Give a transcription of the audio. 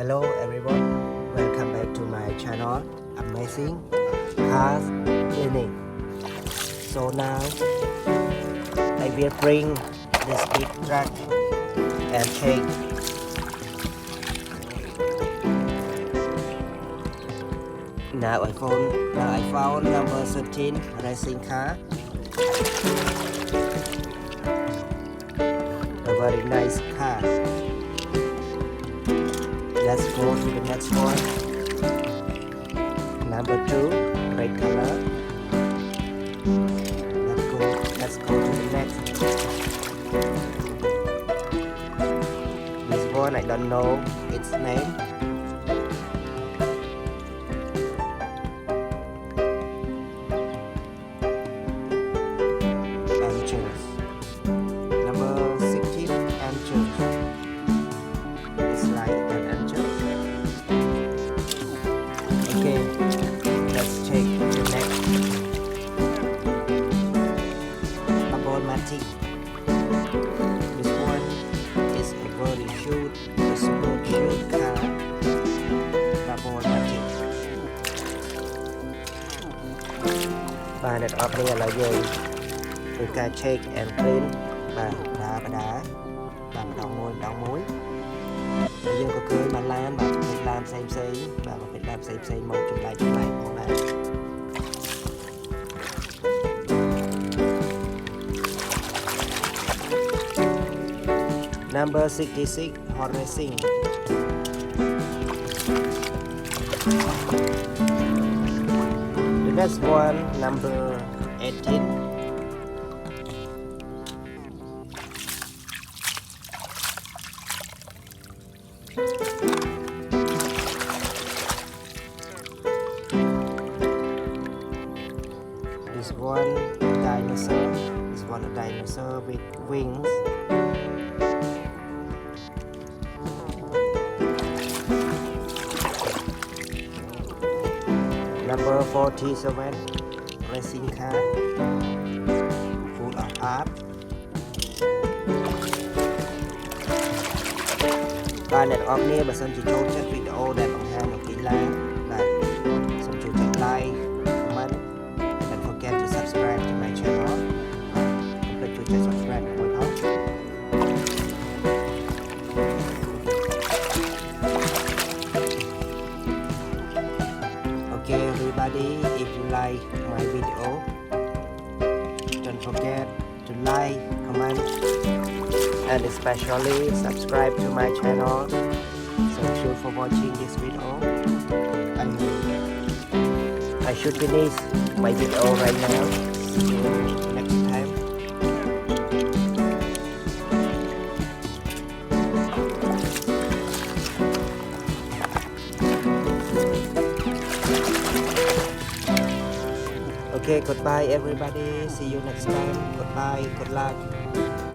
Hello everyone, welcome back to my channel Amazing Cars Cleaning. So now I will bring this big truck and take now I found number 13 racing car, a very nice car. Let's go to the next one. Number 2, red color. Let's go to the next. This one I don't know its name. Anchors. Number 16, anchors. It's like an anchor. Okay, let's check the next. Matic. This one is a very smooth shoot car. Matic. Và net of này là gì? Từ ca check and clean và đá đong mối. Bây giờ có cười mà lan và phải làm xem và phải làm xem một chụp lại một này. Number 66, Hot Racing. The next one, number 18. This one, dinosaur. This one, a dinosaur with wings. Number 47, racing car, full of art. Và net of này bà sân chỉ cho chất video đẹp bằng hàng một kỹ lang và sân chú chất like, comment, and don't forget to subscribe to my channel. Không quên chú chất subscribe của tôi thôi. Okay everybody, if you like my video, don't forget to like, comment, and especially subscribe to my channel. Thank you for watching this video. I should finish my video right now. See you next time. Okay, goodbye everybody. See you next time. Goodbye. Good luck.